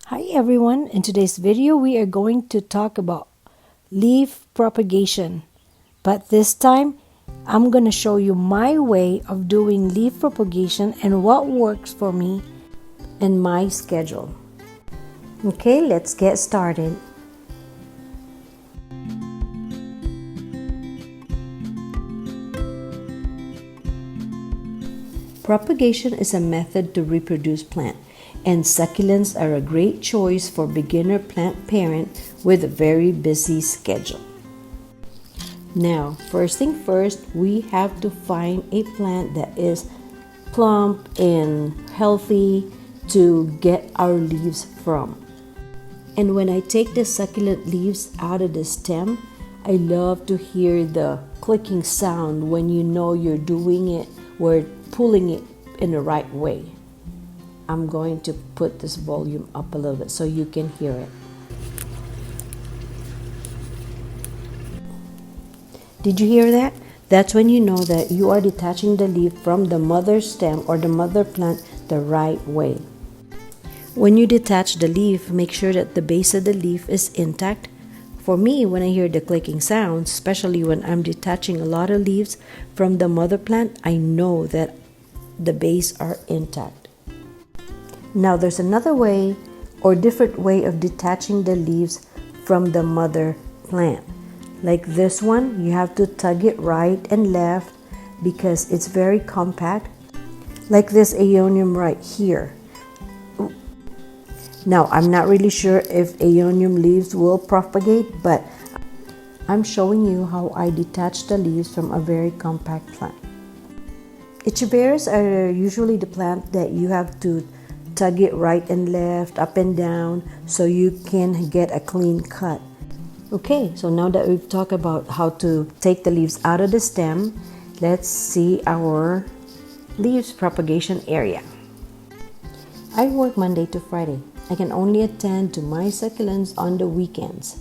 Hi everyone, in today's video we are going to talk about leaf propagation, but this time I'm going to show you my way of doing leaf propagation and what works for me and my schedule. Okay, let's get started. Propagation is a method to reproduce plant, and succulents are a great choice for beginner plant parent with a very busy schedule. Now, first thing first, we have to find a plant that is plump and healthy to get our leaves from. And when I take the succulent leaves out of the stem, I love to hear the clicking sound when you know you're doing it or pulling it in the right way. I'm going to put this volume up a little bit so you can hear it. Did you hear that? That's when you know that you are detaching the leaf from the mother stem or the mother plant the right way. When you detach the leaf, make sure that the base of the leaf is intact. For me, when I hear the clicking sounds, especially when I'm detaching a lot of leaves from the mother plant, I know that the base are intact. Now there's another way or different way of detaching the leaves from the mother plant. Like this one, you have to tug it right and left because it's very compact. Like this aeonium right here. Now, I'm not really sure if aeonium leaves will propagate, but I'm showing you how I detach the leaves from a very compact plant. Echeveras are usually the plant that you have to tug it right and left, up and down, so you can get a clean cut. Okay, so now that we've talked about how to take the leaves out of the stem, let's see our leaves propagation area. I work Monday to Friday. I can only attend to my succulents on the weekends.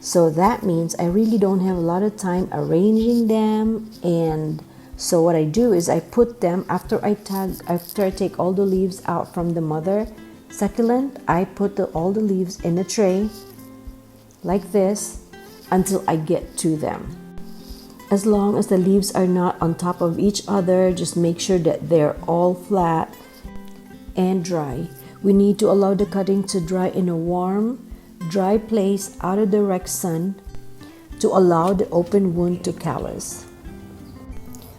So that means I really don't have a lot of time arranging them, and so what I do is I put them after I take all the leaves out from the mother succulent. I put all the leaves in a tray like this until I get to them. As long as the leaves are not on top of each other, just make sure that they're all flat and dry. We need to allow the cutting to dry in a warm, dry place out of direct sun to allow the open wound to callus,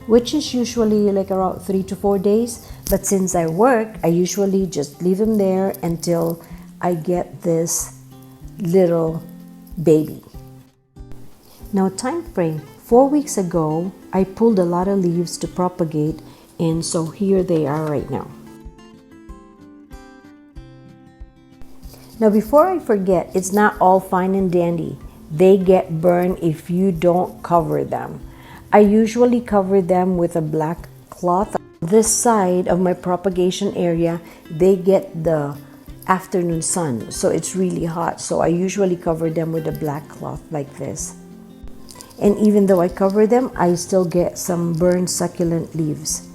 which is usually like around 3 to 4 days. But since I work, I usually just leave them there until I get this little baby. Now, time frame. 4 weeks ago, I pulled a lot of leaves to propagate, and so here they are right now. Now, before I forget, it's not all fine and dandy. They get burned if you don't cover them. I usually cover them with a black cloth. This side of my propagation area, they get the afternoon sun, so it's really hot. So I usually cover them with a black cloth like this. And even though I cover them, I still get some burned succulent leaves.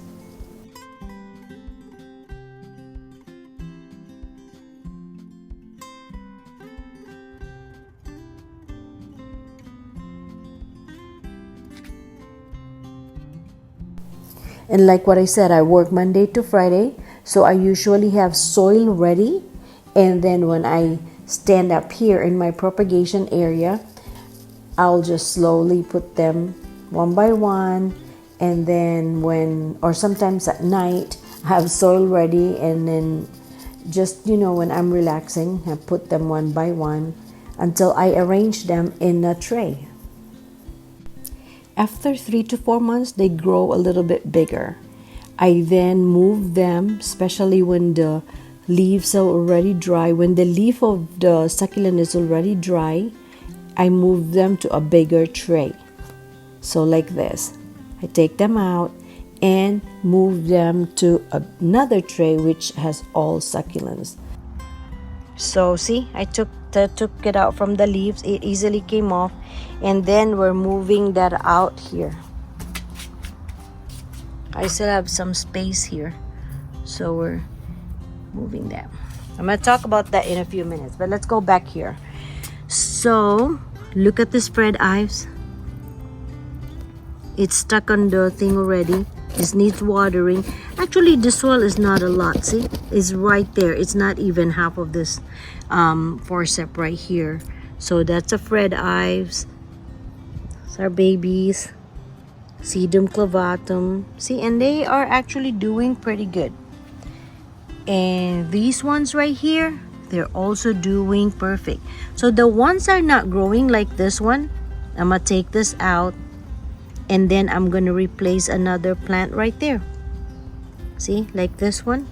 And like what I said, I work Monday to Friday, so I usually have soil ready. And then when I stand up here in my propagation area, I'll just slowly put them one by one. And then or sometimes at night, I have soil ready. And then just, when I'm relaxing, I put them one by one until I arrange them in a tray. After 3 to 4 months, they grow a little bit bigger. I then move them, especially when the leaves are already dry. When the leaf of the succulent is already dry, I move them to a bigger tray. So like this. I take them out and move them to another tray which has all succulents. So see, I took it out from the leaves. It easily came off, and then we're moving that out here. I still have some space here, so we're moving them. I'm going to talk about that in a few minutes, but let's go back here. So look at the spread ives. It's stuck on the thing already. This needs watering. Actually, the soil is not a lot. See, it's right there. It's not even half of this forceps right here. So that's a Fred ives. It's our babies. Sedum clavatum. See, and they are actually doing pretty good. And these ones right here, they're also doing perfect. So the ones are not growing like this one, I'm gonna take this out, and then I'm gonna replace another plant right there. See, like this one.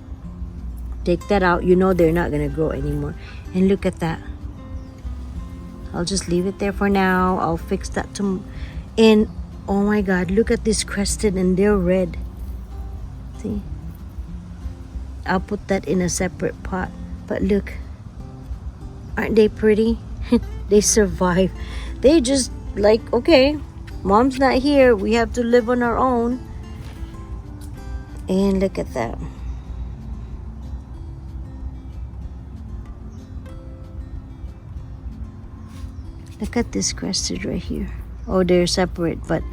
Take that out. You know they're not gonna grow anymore. And look at that. I'll just leave it there for now. I'll fix that tomorrow. And oh my God, look at this crested, and they're red. See, I'll put that in a separate pot. But look, aren't they pretty? They survive. They just like, okay, mom's not here, we have to live on our own. And look at that. Look at this crested right here. Oh, they're separate. But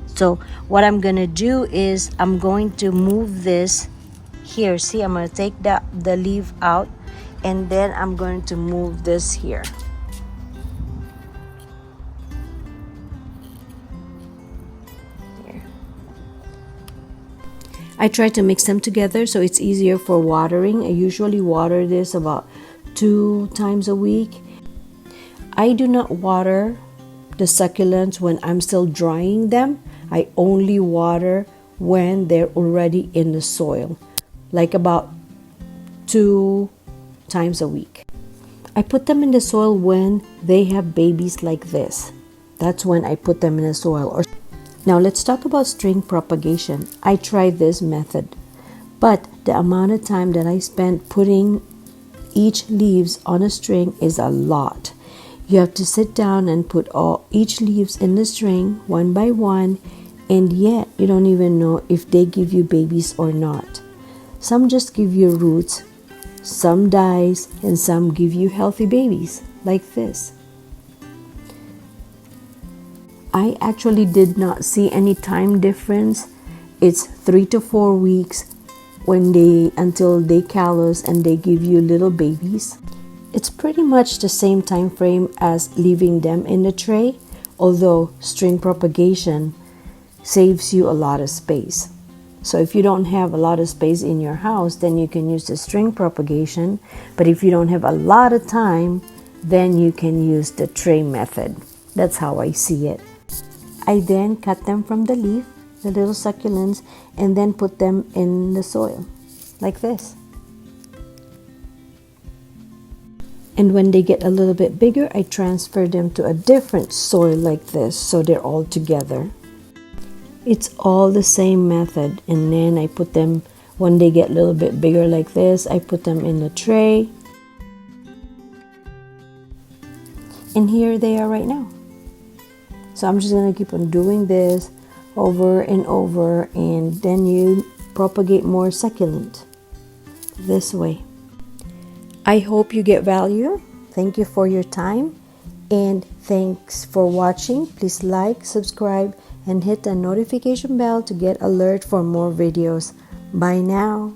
so what I'm gonna do is I'm going to move this here. See, I'm gonna take the leaf out, and then I'm going to move this here. I try to mix them together so it's easier for watering. I usually water this about 2 times a week. I do not water the succulents when I'm still drying them. I only water when they're already in the soil, like about 2 times a week. I put them in the soil when they have babies like this. That's when I put them in the soil. Now let's talk about string propagation. I tried this method, but the amount of time that I spent putting each leaves on a string is a lot. You have to sit down and put each leaves in the string one by one, and yet you don't even know if they give you babies or not. Some just give you roots, some dies, and some give you healthy babies like this. I actually did not see any time difference. It's 3 to 4 weeks until they callus and they give you little babies. It's pretty much the same time frame as leaving them in the tray, although string propagation saves you a lot of space. So if you don't have a lot of space in your house, then you can use the string propagation. But if you don't have a lot of time, then you can use the tray method. That's how I see it. I then cut them from the leaf, the little succulents, and then put them in the soil, like this. And when they get a little bit bigger, I transfer them to a different soil like this, so they're all together. It's all the same method. And then I put them, when they get a little bit bigger like this, I put them in the tray. And here they are right now. So I'm just going to keep on doing this over and over, and then you propagate more succulent this way. I hope you get value. Thank you for your time, and thanks for watching. Please like, subscribe, and hit the notification bell to get alert for more videos. Bye now.